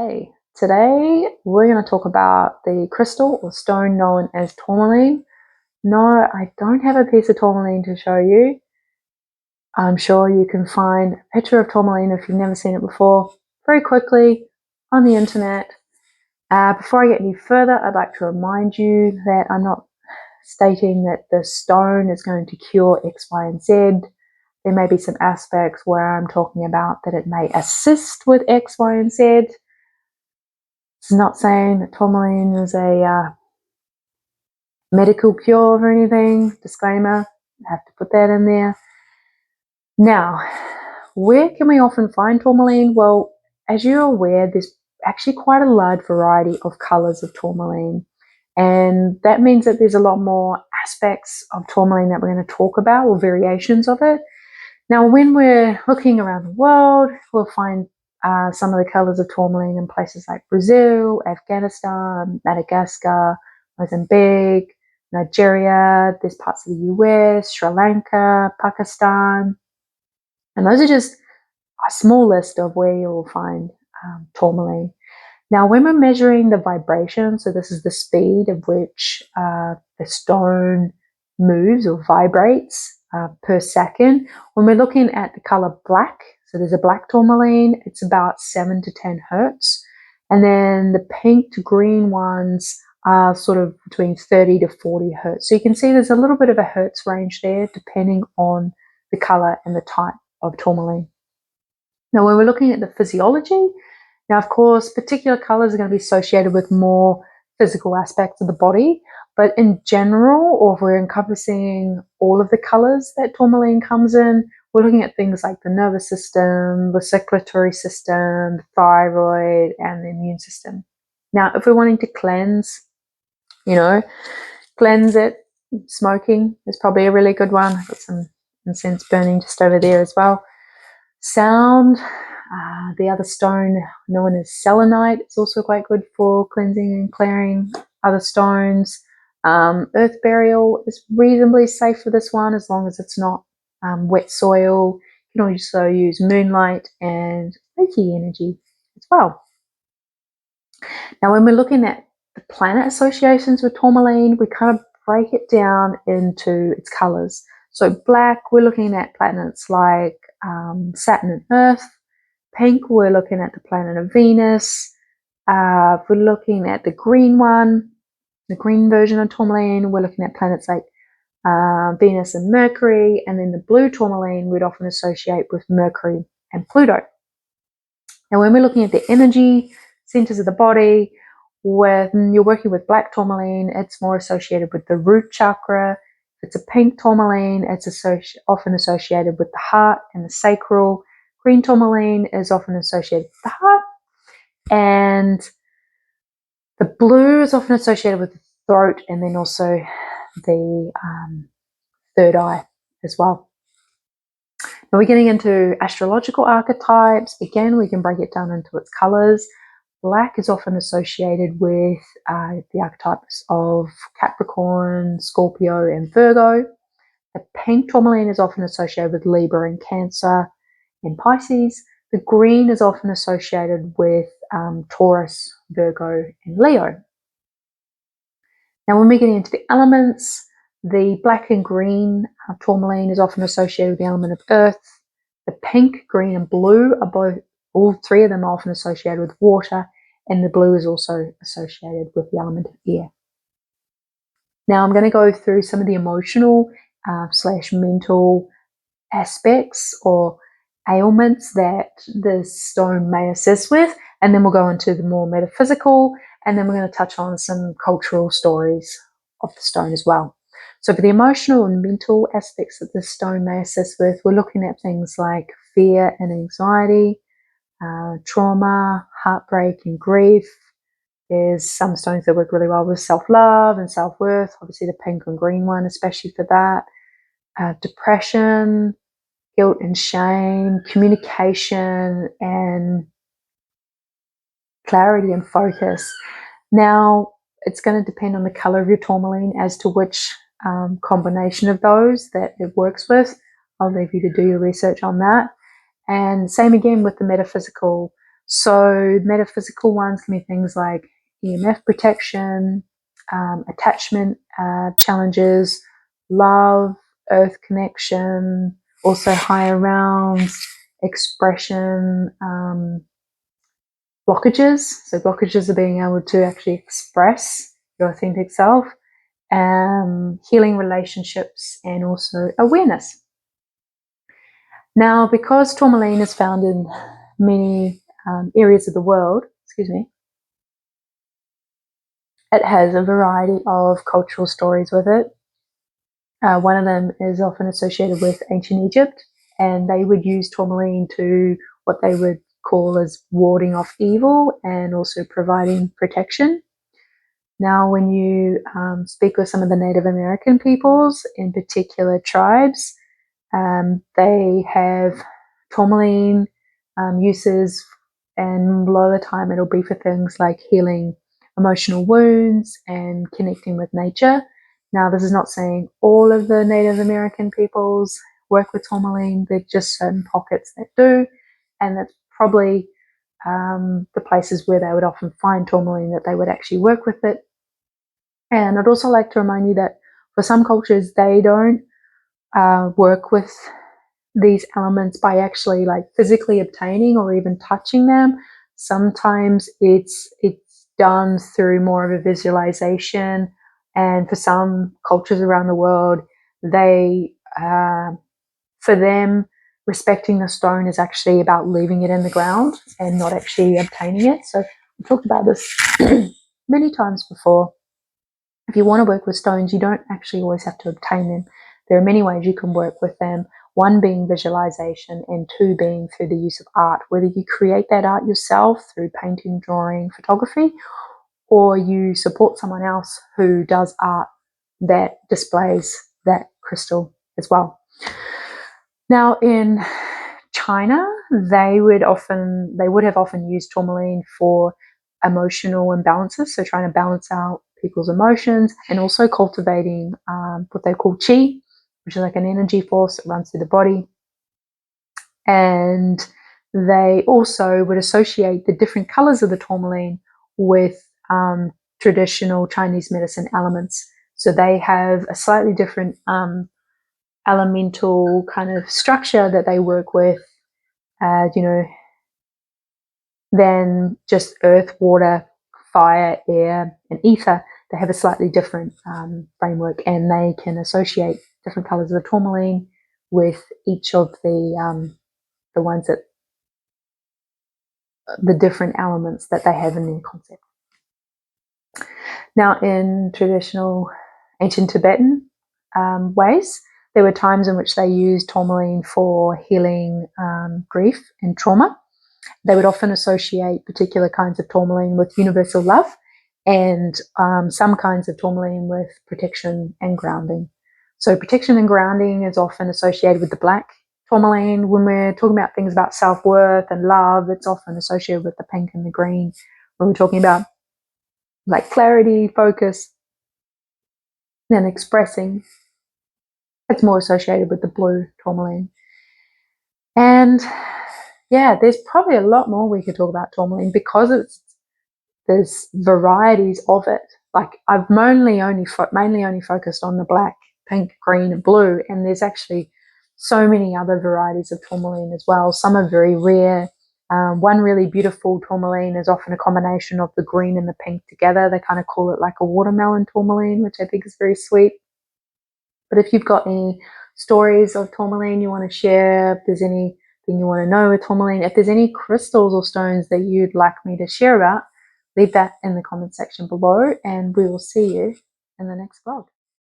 Okay, today we're going to talk about the crystal or stone known as tourmaline. No, I don't have a piece of tourmaline to show you. I'm sure you can find a picture of tourmaline if you've never seen it before very quickly on the internet. Before I get any further, I'd like to remind you that I'm not stating that the stone is going to cure X, Y, and Z. There may be some aspects where I'm talking about that it may assist with X, Y, and Z. It's not saying that tourmaline is a medical cure or anything. Disclaimer, I have to put that in there. Now, where can we often find tourmaline? Well, as you're aware, there's actually quite a large variety of colors of tourmaline. And that means that there's a lot more aspects of tourmaline that we're going to talk about, or variations of it. Now, when we're looking around the world, we'll find some of the colors of tourmaline in places like Brazil, Afghanistan, Madagascar, Mozambique, Nigeria, there's parts of the US, Sri Lanka, Pakistan. And those are just a small list of where you'll find tourmaline. Now, when we're measuring the vibration, so this is the speed of which the stone moves or vibrates per second. When we're looking at the color black, so there's a black tourmaline, it's about 7 to 10 hertz. And then the pink to green ones are sort of between 30 to 40 hertz. So you can see there's a little bit of a hertz range there depending on the color and the type of tourmaline. Now, when we're looking at the physiology, now, of course, particular colors are going to be associated with more physical aspects of the body, but in general, or if we're encompassing all of the colors that tourmaline comes in, we're looking at things like the nervous system, the circulatory system, the thyroid, and the immune system. Now, if we're wanting to cleanse, cleanse it, smoking is probably a really good one. I've got some incense burning just over there as well. Sound. The other stone known as selenite is also quite good for cleansing and clearing other stones. Earth burial is reasonably safe for this one as long as it's not wet soil. You can also use moonlight and Reiki energy as well. Now, when we're looking at the planet associations with tourmaline, we kind of break it down into its colors. So black, we're looking at planets like Saturn and Earth. Pink, we're looking at the planet of Venus. We're looking at the green one, the green version of tourmaline. We're looking at planets like Venus and Mercury. And then the blue tourmaline we'd often associate with Mercury and Pluto. Now, when we're looking at the energy centers of the body, when you're working with black tourmaline, it's more associated with the root chakra. If it's a pink tourmaline, it's often associated with the heart and the sacral. Green tourmaline is often associated with the heart, and the blue is often associated with the throat and then also the third eye as well. Now we're getting into astrological archetypes. Again, we can break it down into its colors. Black is often associated with the archetypes of Capricorn, Scorpio, and Virgo. The pink tourmaline is often associated with Libra and Cancer and Pisces. The green is often associated with Taurus, Virgo, and Leo. Now, when we get into the elements, the black and green tourmaline is often associated with the element of earth. The pink, green, and blue are all three of them are often associated with water, and the blue is also associated with the element of air. Now, I'm going to go through some of the emotional / mental aspects or ailments that this stone may assist with, and then we'll go into the more metaphysical, and then we're going to touch on some cultural stories of the stone as well. So for the emotional and mental aspects that this stone may assist with, we're looking at things like fear and anxiety, trauma, heartbreak, and grief. There's some stones that work really well with self-love and self-worth, obviously the pink and green one especially for that. Depression, guilt and shame, communication, and clarity and focus. Now, it's going to depend on the color of your tourmaline as to which combination of those that it works with. I'll leave you to do your research on that. And same again with the metaphysical So metaphysical ones can be things like EMF protection, attachment challenges, love, earth connection, also higher realms, expression, blockages. So blockages are being able to actually express your authentic self, healing relationships, and also awareness. Now, because tourmaline is found in many areas of the world, it has a variety of cultural stories with it. One of them is often associated with ancient Egypt, and they would use tourmaline to what they would call as warding off evil and also providing protection. Now, when you speak with some of the Native American peoples, in particular tribes, they have tourmaline uses, and a lot of the time it'll be for things like healing emotional wounds and connecting with nature. Now, this is not saying all of the Native American peoples work with tourmaline. There are just certain pockets that do, and that's probably the places where they would often find tourmaline that they would actually work with it. And I'd also like to remind you that for some cultures, they don't work with these elements by actually like physically obtaining or even touching them. Sometimes it's done through more of a visualization, and for some cultures around the world, they for them, respecting the stone is actually about leaving it in the ground and not actually obtaining it. So I've talked about this many times before. If you want to work with stones, you don't actually always have to obtain them. There are many ways you can work with them, one being visualization and two being through the use of art, whether you create that art yourself through painting, drawing, photography, or you support someone else who does art that displays that crystal as well. Now, in China, they would have often used tourmaline for emotional imbalances, so trying to balance out people's emotions, and also cultivating what they call qi, which is like an energy force that runs through the body. And they also would associate the different colors of the tourmaline with traditional Chinese medicine elements. So they have a slightly different elemental kind of structure that they work with, than just earth, water, fire, air, and ether. They have a slightly different framework, and they can associate different colors of the tourmaline with each of the ones that the different elements that they have in their concept. Now, in traditional ancient Tibetan ways, there were times in which they used tourmaline for healing grief and trauma. They would often associate particular kinds of tourmaline with universal love, and some kinds of tourmaline with protection and grounding. So protection and grounding is often associated with the black tourmaline. When we're talking about things about self-worth and love, it's often associated with the pink and the green. When we're talking about like clarity, focus, and expressing, it's more associated with the blue tourmaline. And yeah, there's probably a lot more we could talk about tourmaline because there's varieties of it. Like I've mainly only focused on the black, pink, green, and blue, and there's actually so many other varieties of tourmaline as well. Some are very rare. One really beautiful tourmaline is often a combination of the green and the pink together. They kind of call it like a watermelon tourmaline, which I think is very sweet. But if you've got any stories of tourmaline you want to share, if there's anything you want to know with tourmaline, if there's any crystals or stones that you'd like me to share about, leave that in the comment section below, and we will see you in the next vlog.